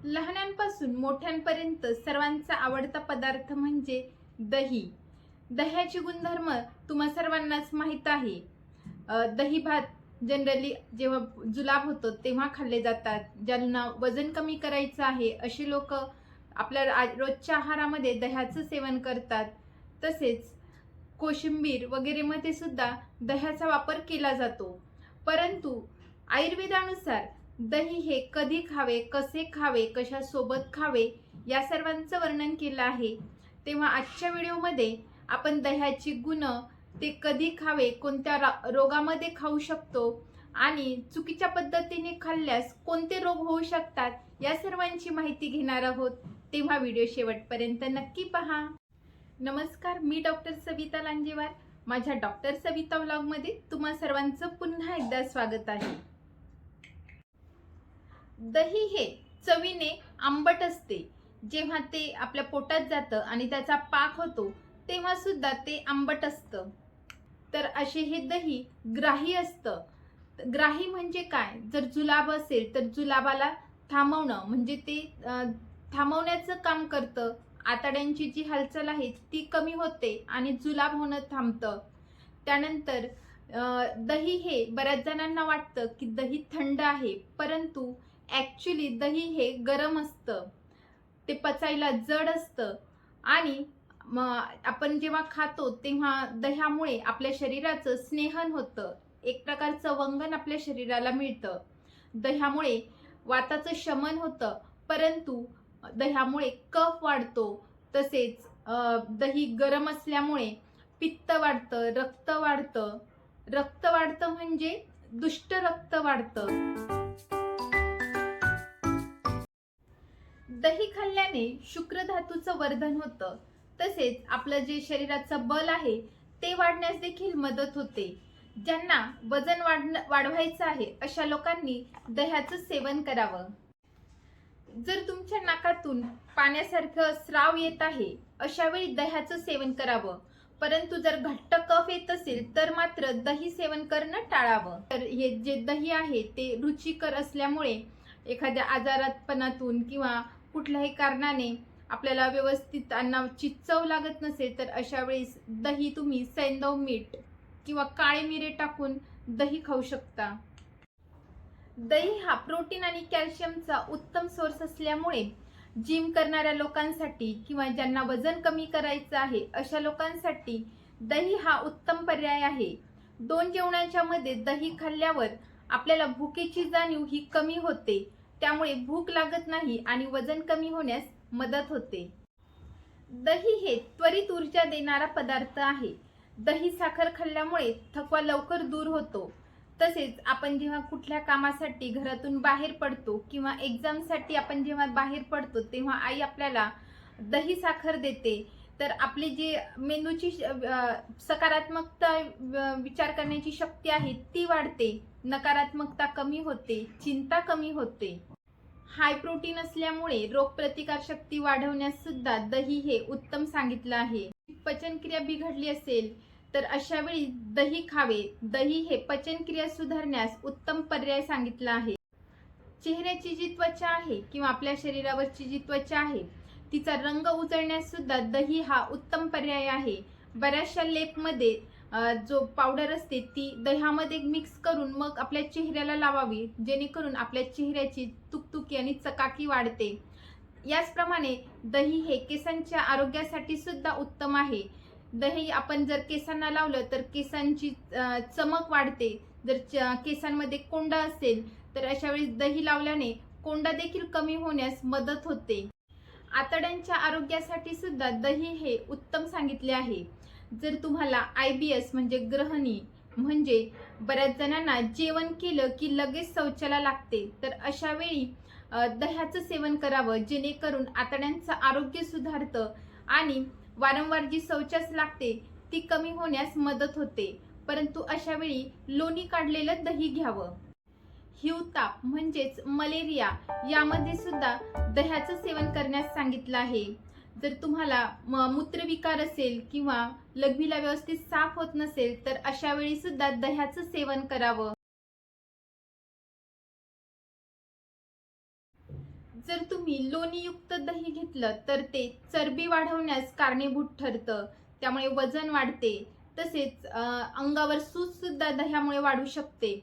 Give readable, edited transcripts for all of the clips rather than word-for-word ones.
लहानांपासून मोठ्यांपर्यंत सर्वांचा आवडता पदार्थ म्हणजे दही. दह्याचे गुणधर्म तुम्हा सर्वांनाच माहीत आहे. दही भात जनरली जेव्हा जुलाब होतो तेव्हा खाल्ले जातात. ज्यांना वजन कमी करायचं आहे असे लोक आपल्या रोजच्या आहारामध्ये दह्याचं सेवन करतात. तसेच कोशिंबीर वगैरे मध्ये सुद्धा दह्याचा वापर केला जातो. परंतु आयुर्वेदानुसार दही हे कधी खावे, कसे खावे, कशासोबत खावे या सर्वांचं वर्णन केलं आहे. तेव्हा आजच्या व्हिडिओमध्ये आपण दह्याची गुण, ते कधी खावे, कोणत्या रोगामध्ये खाऊ शकतो आणि चुकीच्या पद्धतीने खाल्ल्यास कोणते रोग होऊ शकतात या सर्वांची माहिती घेणार आहोत. तेव्हा व्हिडिओ शेवटपर्यंत नक्की पहा. नमस्कार, मी डॉक्टर सविता लांजेवार. माझ्या डॉक्टर सविता व्लॉगमध्ये तुम्हा सर्वांचं पुन्हा एकदा स्वागत आहे. दही हे चवीने आंबट असते. जेव्हा ते आपल्या पोटात जातं आणि त्याचा पाक होतो तेव्हा सुद्धा ते आंबट असतं. तर असे हे दही ग्राही असतं. ग्राही म्हणजे काय? जर जुलाब असेल तर जुलाबाला थांबवणं म्हणजे ते थांबवण्याचं काम करतं. आतड्यांची जी हालचाल आहे ती कमी होते आणि जुलाब होणं थांबतं. त्यानंतर दही हे बऱ्याच जणांना वाटतं की दही थंड आहे, परंतु ॲक्च्युली दही हे गरम असतं. ते पचायला जड असतं आणि आपण जेव्हा खातो तेव्हा दह्यामुळे आपल्या शरीराचं स्नेहन होतं. एक प्रकारचं वंगण आपल्या शरीराला मिळतं. दह्यामुळे वाताचं शमन होतं, परंतु दह्यामुळे कफ वाढतो. तसेच दही गरम असल्यामुळे पित्त वाढतं, रक्त वाढतं. रक्त वाढतं म्हणजे दुष्ट रक्त वाढतं. दही खाल्ल्याने शुक्र धातूचं वर्धन होतं. तसेच आपलं जे शरीराचं बल आहे ते वाढण्यास देखील मदत होते. ज्यांना वजन वाढवायचं आहे अशा लोकांनी दह्याचं सेवन करावं. जर तुमच्या नाकातून पाण्यासारखं स्राव येत आहे अशा वेळी दह्याचं सेवन करावं. परंतु जर घट्ट कफ येत असेल तर मात्र दही सेवन करणं टाळावं. तर हे जे दही आहे ते रुचिकर असल्यामुळे एखाद्या आजारातपणातून किंवा कुठल्याही कारणाने आपल्याला व्यवस्थित अन्नाची चव लागत नसेल तर अशा वेळेस दही तुम्ही सैंधव मीठ किंवा काळे मिरे टाकून दही खाऊ शकता. दही हा प्रोटीन आणि कॅल्शियमचा उत्तम सोर्स असल्यामुळे जिम करणाऱ्या लोकांसाठी किंवा ज्यांना वजन कमी करायचं आहे अशा लोकांसाठी दही हा उत्तम पर्याय आहे. 2 जेवणाच्या मध्ये दही खाल्ल्यावर आपल्याला भुकेची जाणीव ही कमी होते. त्यामुळे भूक लागत नाही आणि वजन कमी होण्यास मदत होते. दही हे त्वरित ऊर्जा देणारा पदार्थ आहे. दही साखर खाल्ल्यामुळे थकवा लवकर दूर होतो. तसेच आपण जेव्हा कुठल्या कामासाठी घरातून बाहेर पडतो किंवा एक्झामसाठी आपण जेव्हा बाहेर पडतो तेव्हा आई आपल्याला दही साखर देते. तर आपली जी मेंदूची सकारात्मकता विचार करण्याची शक्ती आहे ती वाढते. नकारात्मकता कमी होते, चिंता कमी होते. हाय प्रोटीन असल्यामुळे रोगप्रतिकार शक्ती वाढवण्यास सुद्धा दही हे उत्तम सांगितलं आहे. पचनक्रिया बिघडली असेल तर अशा वेळी दही खावे. दही हे पचनक्रिया सुधारण्यास उत्तम पर्याय सांगितला आहे. चेहऱ्याची जी त्वचा आहे किंवा आपल्या शरीरावरची जी त्वचा आहे तिचा रंग उजळण्यास सुद्धा दही हा उत्तम पर्याय आहे. बऱ्याचशा लेपमध्ये जो पावडर असते ती दह्यामध्ये मिक्स करून मग आपल्या चेहऱ्याला लावावी, जेणेकरून आपल्या चेहऱ्याची तुकतुकी आणि चकाकी वाढते. याचप्रमाणे दही हे केसांच्या आरोग्यासाठी सुद्धा उत्तम आहे. दही आपण जर केसांना लावलं तर केसांची चमक वाढते. जर केसांमध्ये कोंडा असेल तर अशा वेळी दही लावल्याने कोंडा देखील कमी होण्यास मदत होते. आतड्यांच्या आरोग्यासाठी सुद्धा दही हे उत्तम सांगितले आहे. जर तुम्हाला IBS म्हणजे ग्रहणी, म्हणजे बऱ्याच जणांना जेवण केलं की लगेच शौचाला लागते, तर अशा वेळी दह्याचं सेवन करावं, जेणेकरून आतड्यांचं आरोग्य सुधारतं आणि वारंवार जी शौचास लागते ती कमी होण्यास मदत होते. परंतु अशा वेळी लोणी काढलेलं दही घ्यावं. हिवताप म्हणजेच मलेरिया यामध्ये सुद्धा दह्याचं सेवन करण्यास सांगितलं आहे. जर तुम्हाला मूत्रविकार असेल किंवा लघवीला व्यवस्थित साफ होत नसेल तर अशा वेळी सुद्धा दह्याचं सेवन करावं. जर तुम्ही लोणीयुक्त दही घेतलं तर ते चरबी वाढवण्यास कारणीभूत ठरतं, त्यामुळे वजन वाढते. तसेच अंगावर सूज सुद्धा दह्यामुळे वाढू शकते.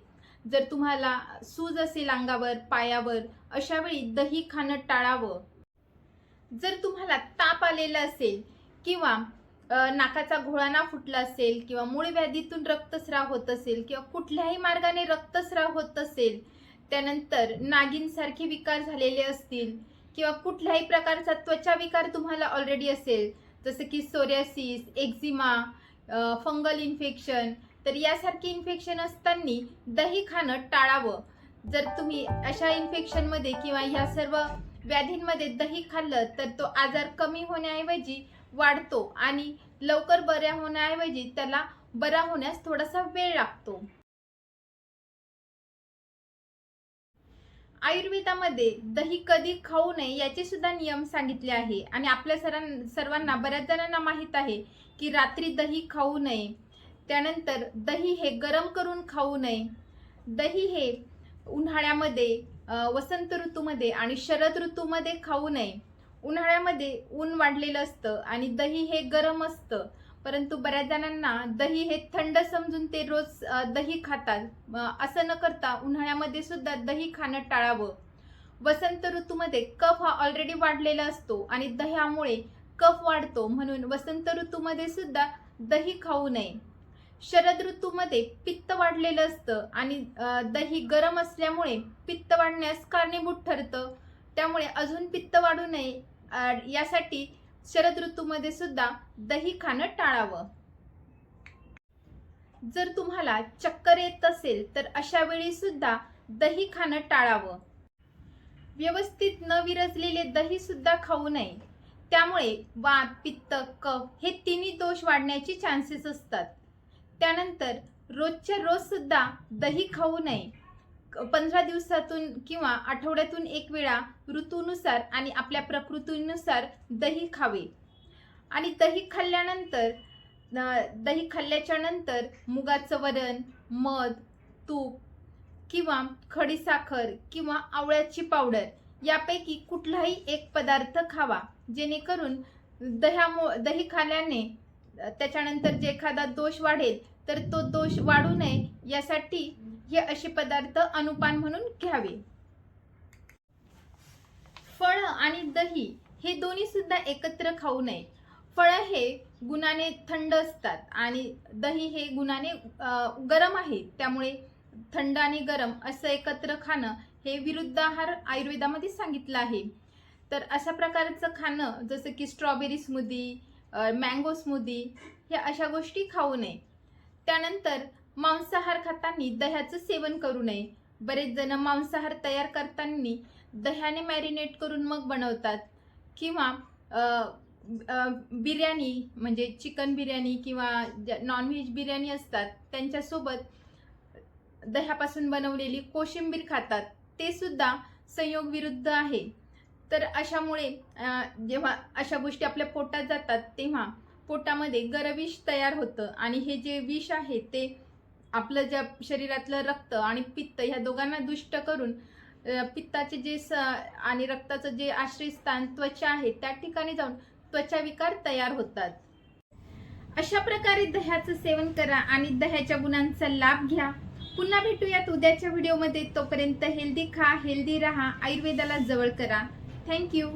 जर तुम्हाला सूज असेल अंगावर, पायावर, अशा वेळी दही खाणं टाळावं. जर तुम्हाला ताप आलेला असेल किंवा नाकाचा घोळाना फुटला असेल किंवा मूळ व्याधीतून रक्तस्राव होत असेल किंवा कुठल्याही मार्गाने रक्तस्राव होत असेल, त्यानंतर नागिनसारखे विकार झालेले असतील किंवा कुठल्याही प्रकारचा त्वचा विकार तुम्हाला ऑलरेडी असेल, जसं की सोरियासिस, एक्झिमा, फंगल इन्फेक्शन, तर यासारखे इन्फेक्शन असताना दही खाणं टाळावं. जर तुम्ही अशा इन्फेक्शनमध्ये किंवा ह्या सर्व व्याधींमध्ये दही खाल्लं तर तो आजार कमी होण्याऐवजी वाढतो आणि लवकर बऱ्या होण्याऐवजी त्याला बरा होण्यास थोडासा वेळ लागतो. आयुर्वेदामध्ये दही कधी खाऊ नये याचे सुद्धा नियम सांगितले आहे आणि आपल्या सर्वांना बऱ्याच जणांना माहित आहे की रात्री दही खाऊ नये. त्यानंतर दही हे गरम करून खाऊ नये. दही हे उन्हाळ्यामध्ये, वसंत ऋतूमध्ये आणि शरद ऋतूमध्ये खाऊ नये. उन्हाळ्यामध्ये ऊन वाढलेलं असतं आणि दही हे गरम असतं, परंतु बऱ्याच जणांना दही हे थंड समजून ते रोज दही खातात. असं न करता उन्हाळ्यामध्ये सुद्धा दही खाणं टाळावं. वसंत ऋतूमध्ये कफ हा ऑलरेडी वाढलेला असतो आणि दह्यामुळे कफ वाढतो, म्हणून वसंत ऋतूमध्ये सुद्धा दही खाऊ नये. शरद ऋतूमध्ये पित्त वाढलेलं असतं आणि दही गरम असल्यामुळे पित्त वाढण्यास कारणीभूत ठरतं, त्यामुळे अजून पित्त वाढू नये यासाठी शरद ऋतूमध्ये सुद्धा दही खाणं टाळावं. जर तुम्हाला चक्कर येत असेल तर अशा वेळी सुद्धा दही खाणं टाळावं. व्यवस्थित न विरजलेले दही सुद्धा खाऊ नये, त्यामुळे वात, पित्त, कफ हे तिन्ही दोष वाढण्याची चान्सेस असतात. त्यानंतर रोजच्या रोज सुद्धा दही खाऊ नये. 15 दिवसातून किंवा आठवड्यातून एक वेळा ऋतूनुसार आणि आपल्या प्रकृतीनुसार दही खावे. आणि दही खाल्ल्याच्या नंतर मुगाचं वरण, मध, तूप किंवा खडीसाखर किंवा आवळ्याची पावडर यापैकी कुठलाही एक पदार्थ खावा, जेणेकरून दही खाल्ल्याने त्याच्यानंतर जे एखादा दोष वाढेल तर तो दोष वाढू नये यासाठी हे असे पदार्थ अनुपान म्हणून घ्यावे. फळ आणि दही हे दोन्ही सुद्धा एकत्र खाऊ नये. फळं हे गुणाने थंड असतात आणि दही हे गुणाने गरम आहे, त्यामुळे थंड आणि गरम असं एकत्र खाणं हे विरुद्ध आहार आयुर्वेदामध्ये सांगितलं आहे. तर अशा प्रकारचं खाणं जसं की स्ट्रॉबेरी स्मूदी, मँगो स्मूदी हे अशा गोष्टी खाऊ नये. त्यानंतर मांसाहार खाताना दह्याचं सेवन करू नये. बरेच जण मांसाहार तयार करताना दह्याने मॅरिनेट करून मग बनवतात किंवा बिर्याणी म्हणजे चिकन बिर्याणी किंवा नॉनव्हेज बिर्याणी असतात त्यांच्यासोबत दह्यापासून बनवलेली कोशिंबीर खातात, ते सुद्धा संयोग विरुद्ध आहे. तर अशामुळे जेव्हा अशा गोष्टी आपल्या पोटात जातात तेव्हा पोटामध्ये गरविष तयार होतं आणि हे जे विष आहे ते आपलं ज्या शरीरातलं रक्त आणि पित्त ह्या दोघांना दुष्ट करून पित्ताचे जे आणि रक्ताचं जे आश्रयस्थान त्वचा आहे त्या ठिकाणी जाऊन त्वचा विकार तयार होतात. अशा प्रकारे दह्याचं सेवन करा आणि दह्याच्या गुणांचा लाभ घ्या. पुन्हा भेटूयात उद्याच्या व्हिडिओमध्ये. तोपर्यंत हेल्दी खा, हेल्दी राहा, आयुर्वेदाला जवळ करा. थँक्यू.